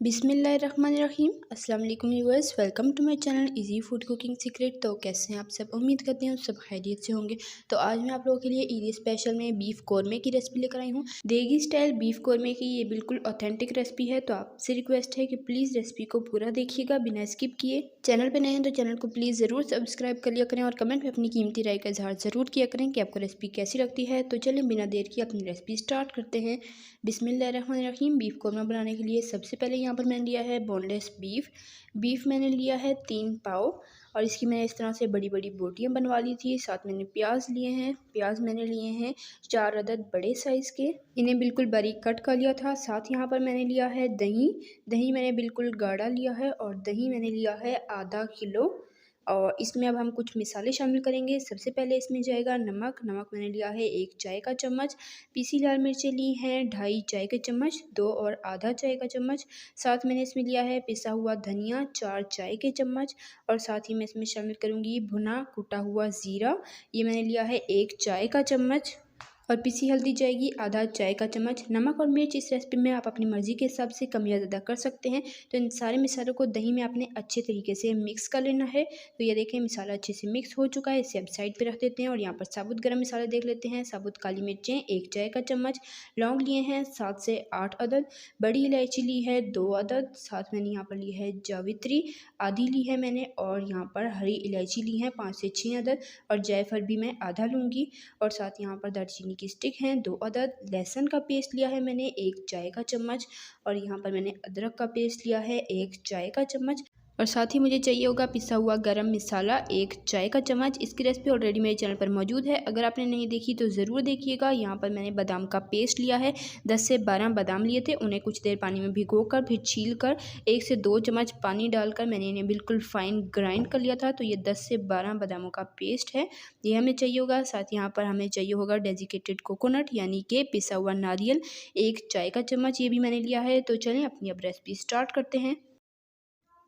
बिस्मिल्लाहिर्रहमानिर्रहीम। अस्सलाम वालेकुम viewers, welcome to my channel easy food cooking secret. तो कैसे हैं आप सब? उम्मीद करते हैं सब खैरियत से होंगे। तो आज मैं आप लोगों के लिए ईद स्पेशल में बीफ कौरमे की रेसिपी लेकर आई हूँ। देगी स्टाइल बीफ कौरमे की ये बिल्कुल ऑथेंटिक रेसिपी है। तो आपसे रिक्वेस्ट है कि प्लीज़ रेसिपी को पूरा देखिएगा बिना स्किप किए। चैनल पर नए हैं तो चैनल को प्लीज़ ज़रूर सब्सक्राइब कर लिया करें और कमेंट में अपनी कीमती राय का इजहार ज़रूर किया करें कि आपको रेसिपी कैसी लगती है। तो चलिए बिना देर की अपनी रेसिपी स्टार्ट करते हैं। बिस्मिल्लाहिर्रहमानिर्रहीम। बीफ कौरमा बनाने के लिए सबसे पहले यहाँ पर मैंने लिया है बोनलेस बीफ मैंने लिया है 3 पाव और इसकी मैंने इस तरह से बड़ी बड़ी बोटियाँ बनवा ली थी। साथ मैंने प्याज लिए हैं। प्याज मैंने लिए हैं 4 अदद बड़े साइज़ के, इन्हें बिल्कुल बारीक कट कर लिया था। साथ यहाँ पर मैंने लिया है दही मैंने बिल्कुल गाढ़ा लिया है और दही मैंने लिया है आधा किलो। और इसमें अब हम कुछ मसाले शामिल करेंगे। सबसे पहले इसमें जाएगा नमक मैंने लिया है 1 चाय का चम्मच। पीसी लाल मिर्चें ली हैं 2.5 चाय के चम्मच, 2 और आधा चाय का चम्मच। साथ मैंने इसमें लिया है पिसा हुआ धनिया 4 चाय के चम्मच और साथ ही मैं इसमें शामिल करूँगी भुना कुटा हुआ ज़ीरा, ये मैंने लिया है 1 चाय का चम्मच। और पिसी हल्दी जाएगी आधा चाय का चम्मच। नमक और मिर्च इस रेसिपी में आप अपनी मर्ज़ी के हिसाब से कम या ज़्यादा कर सकते हैं। तो इन सारे मसालों को दही में आपने अच्छे तरीके से मिक्स कर लेना है। तो ये देखें मसाला अच्छे से मिक्स हो चुका है, इसे अब साइड पे रख देते हैं। और यहाँ पर साबुत गरम मसाले देख लेते हैं। साबुत काली मिर्चें 1 चाय का चम्मच, लौंग लिए हैं 7 से 8 अदद, बड़ी इलायची ली है 2 अदद, साथ मैंने यहाँ पर ली है जावित्री आधी ली है मैंने, और यहाँ पर हरी इलायची ली है 5 से 6 अदद, और जायफल भी मैं आधा लूँगी। और साथ यहाँ पर दालचीनी की स्टिक हैं 2 अदद। लहसुन का पेस्ट लिया है मैंने 1 चाय का चम्मच, और यहाँ पर मैंने अदरक का पेस्ट लिया है 1 चाय का चम्मच। और साथ ही मुझे चाहिए होगा पिसा हुआ गरम मसाला 1 चाय का चम्मच। इसकी रेसिपी ऑलरेडी मेरे चैनल पर मौजूद है, अगर आपने नहीं देखी तो ज़रूर देखिएगा। यहाँ पर मैंने बादाम का पेस्ट लिया है, 10 से 12 बादाम लिए थे, उन्हें कुछ देर पानी में भिगोकर फिर छील कर 1 से 2 चम्मच पानी डालकर मैंने इन्हें बिल्कुल फाइन ग्राइंड कर लिया था। तो ये 10 से 12 बादामों का पेस्ट है, ये हमें चाहिए होगा। साथ यहाँ पर हमें चाहिए होगा डेजिकेटेड कोकोनट यानी कि पिसा हुआ नारियल 1 चाय का चम्मच, ये भी मैंने लिया है। तो चलें अपनी अब रेसिपी स्टार्ट करते हैं।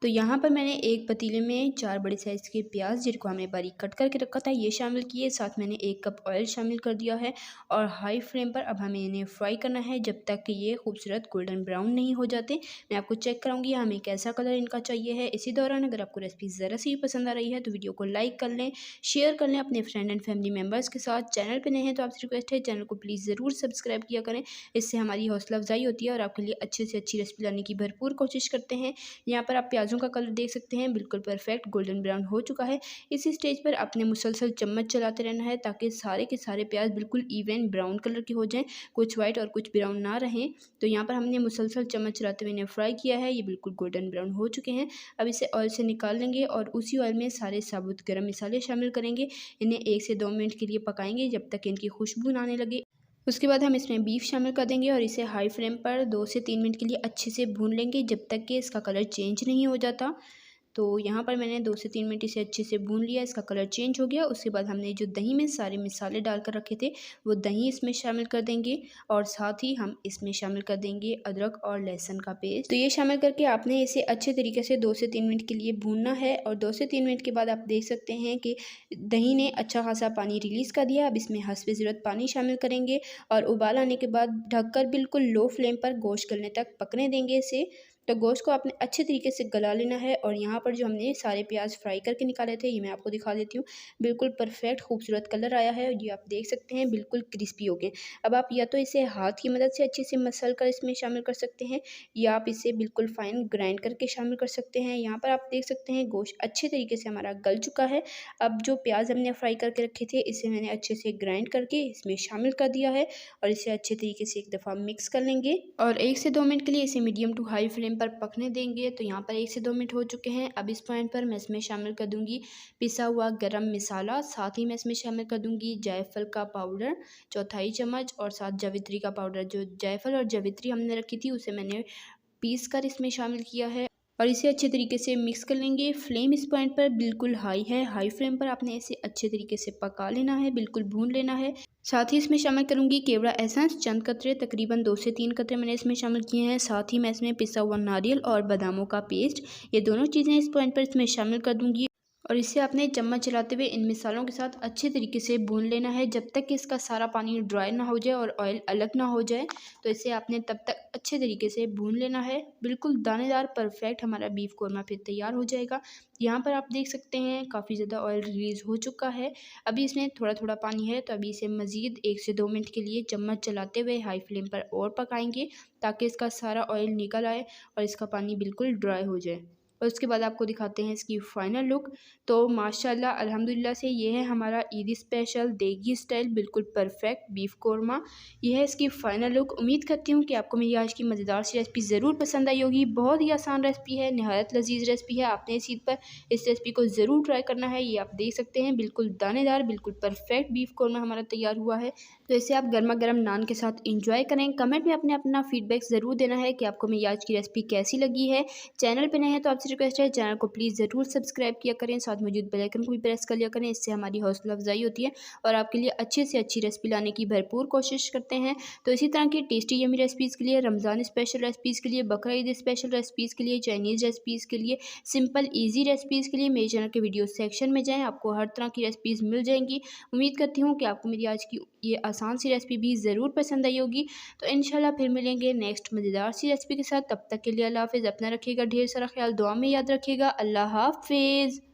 तो यहाँ पर मैंने एक पतीले में 4 बड़े साइज़ के प्याज जिनको हमने बारीक कट करके रखा था ये शामिल किए। साथ मैंने 1 कप ऑयल शामिल कर दिया है और हाई फ्लेम पर अब हमें इन्हें फ्राई करना है जब तक कि ये खूबसूरत गोल्डन ब्राउन नहीं हो जाते। मैं आपको चेक कराऊंगी हमें कैसा कलर इनका चाहिए है। इसी दौरान अगर आपको रेसिपी ज़रा सी भी पसंद आ रही है तो वीडियो को लाइक कर लें, शेयर कर लें अपने फ्रेंड एंड फैमिली मेम्बर्स के साथ। चैनल पर नए हैं तो आपसे रिक्वेस्ट है चैनल को प्लीज़ ज़रूर सब्सक्राइब किया करें, इससे हमारी हौसला अफजाई होती है और आपके लिए अच्छे से अच्छी रेसिपी लाने की भरपूर कोशिश करते हैं। यहाँ पर आप प्याज़ों का कलर देख सकते हैं, बिल्कुल परफेक्ट गोल्डन ब्राउन हो चुका है। इस स्टेज पर आपने मुसलसल चम्मच चलाते रहना है ताकि सारे के सारे प्याज बिल्कुल इवन ब्राउन कलर के हो जाएं, कुछ वाइट और कुछ ब्राउन ना रहें। तो यहाँ पर हमने मुसलसल चम्मच चलाते हुए इन्हें फ्राई किया है, ये बिल्कुल गोल्डन ब्राउन हो चुके हैं। अब इसे ऑयल से निकाल लेंगे और उसी ऑयल में सारे साबुत गर्म मसाले शामिल करेंगे। इन्हें 1 से 2 मिनट के लिए पकाएंगे जब तक इनकी खुशबू ना आने लगे। उसके बाद हम इसमें बीफ शामिल कर देंगे और इसे हाई फ्लेम पर 2 से 3 मिनट के लिए अच्छे से भून लेंगे जब तक कि इसका कलर चेंज नहीं हो जाता। तो यहाँ पर मैंने 2 से 3 मिनट इसे अच्छे से भून लिया, इसका कलर चेंज हो गया। उसके बाद हमने जो दही में सारे मसाले डालकर रखे थे वो दही इसमें शामिल कर देंगे और साथ ही हम इसमें शामिल कर देंगे अदरक और लहसुन का पेस्ट। तो ये शामिल करके आपने इसे अच्छे तरीके से 2 से 3 मिनट के लिए भूनना है। और 2 से 3 मिनट के बाद आप देख सकते हैं कि दही ने अच्छा खासा पानी रिलीज़ कर दिया। अब इसमें हस्बे ज़रूरत पानी शामिल करेंगे और उबाल आने के बाद ढककर बिल्कुल लो फ्लेम पर गोश्त गलने तक पकने देंगे इसे। तो गोश्त को आपने अच्छे तरीके से गला लेना है। और यहाँ पर जो हमने सारे प्याज फ्राई करके निकाले थे ये मैं आपको दिखा देती हूँ, बिल्कुल परफेक्ट खूबसूरत कलर आया है। ये आप देख सकते हैं बिल्कुल क्रिस्पी हो गए। अब आप या तो इसे हाथ की मदद से अच्छे से मसल कर इसमें शामिल कर सकते हैं या आप इसे बिल्कुल फाइन ग्राइंड करके शामिल कर सकते हैं। यहाँ पर आप देख सकते हैं गोश्त अच्छे तरीके से हमारा गल चुका है। अब जो प्याज हमने फ्राई करके रखे थे इसे मैंने अच्छे से ग्राइंड करके इसमें शामिल कर दिया है और इसे अच्छे तरीके से एक दफ़ा मिक्स कर लेंगे और 1 से 2 मिनट के लिए इसे मीडियम टू हाई फ्लेम पर पकने देंगे। तो यहाँ पर 1 से 2 मिनट हो चुके हैं। अब इस पॉइंट पर मैं इसमें शामिल कर दूंगी पिसा हुआ गरम मसाला, साथ ही मैं इसमें शामिल कर दूंगी जायफल का पाउडर 1/4 चम्मच और साथ जावित्री का पाउडर। जो जायफल और जावित्री हमने रखी थी उसे मैंने पीस कर इसमें शामिल किया है और इसे अच्छे तरीके से मिक्स कर लेंगे। फ्लेम इस पॉइंट पर बिल्कुल हाई है, हाई फ्लेम पर आपने इसे अच्छे तरीके से पका लेना है, बिल्कुल भून लेना है। साथ ही इसमें शामिल करूंगी केवड़ा एसेंस चंद कतरे, तकरीबन 2 से 3 कतरे मैंने इसमें शामिल किए हैं। साथ ही मैं इसमें पिसा हुआ नारियल और बादामों का पेस्ट, ये दोनों चीज़ें इस पॉइंट पर इसमें शामिल कर दूंगी। और इसे आपने चम्मच चलाते हुए इन मसालों के साथ अच्छे तरीके से भून लेना है जब तक कि इसका सारा पानी ड्राई ना हो जाए और ऑयल अलग ना हो जाए। तो इसे आपने तब तक अच्छे तरीके से भून लेना है। बिल्कुल दानेदार परफेक्ट हमारा बीफ कौरमा फिर तैयार हो जाएगा। यहाँ पर आप देख सकते हैं काफ़ी ज़्यादा ऑयल रिलीज़ हो चुका है। अभी इसमें थोड़ा थोड़ा पानी है, तो अभी इसे मज़ीद 1 से 2 मिनट के लिए चम्मच चलाते हुए हाई फ्लेम पर और पकाएंगे ताकि इसका सारा ऑयल निकल आए और इसका पानी बिल्कुल ड्राई हो जाए। और उसके बाद आपको दिखाते हैं इसकी फ़ाइनल लुक। तो माशाल्लाह अल्हम्दुलिल्लाह से ये है हमारा ईदी स्पेशल देगी स्टाइल बिल्कुल परफेक्ट बीफ कौरमा। ये है इसकी फ़ाइनल लुक। उम्मीद करती हूँ कि आपको मेरी आज की मज़ेदार सी रेसिपी ज़रूर पसंद आई होगी। बहुत ही आसान रेसिपी है, नहायत लजीज रेसिपी है। आपने इस ईद पर इस रेसिपी को ज़रूर ट्राई करना है। ये आप देख सकते हैं बिल्कुल दानेदार बिल्कुल परफेक्ट बीफ कौरमा हमारा तैयार हुआ है। तो इसे आप गर्मा गर्म नान के साथ इंजॉय करें। कमेंट में अपने अपना फीडबैक ज़रूर देना है कि आपको मेरी आज की रेसिपी कैसी लगी है। चैनल पे नए हैं तो आपसे रिक्वेस्ट है चैनल को प्लीज़ ज़रूर सब्सक्राइब किया करें, साथ मौजूद बेल आइकन को भी प्रेस कर लिया करें। इससे हमारी हौसला अफजाई होती है और आपके लिए अच्छी से अच्छी रेसिपी लाने की भरपूर कोशिश करते हैं। तो इसी तरह की टेस्टी यमी रेसिपीज़ के लिए, रमज़ान स्पेशल रेसिपीज़ के लिए, बकरा ईद स्पेशल रेसिपीज़ के लिए, चाइनीज़ रेसिपीज़ के लिए, सिंपल ईजी रेसिपीज़ के लिए मेरे चैनल के वीडियो सेक्शन में जाएँ, आपको हर तरह की रेसिपीज़ मिल जाएंगी। उम्मीद करती हूँ कि आपको मेरी आज की ये आसान सी रेसिपी भी ज़रूर पसंद आई होगी। तो इंशाल्लाह फिर मिलेंगे नेक्स्ट मज़ेदार सी रेसिपी के साथ। तब तक के लिए अल्लाह हाफ़िज़। अपना रखिएगा ढेर सारा ख्याल, दुआ में याद रखिएगा। अल्लाह हाफ़िज़।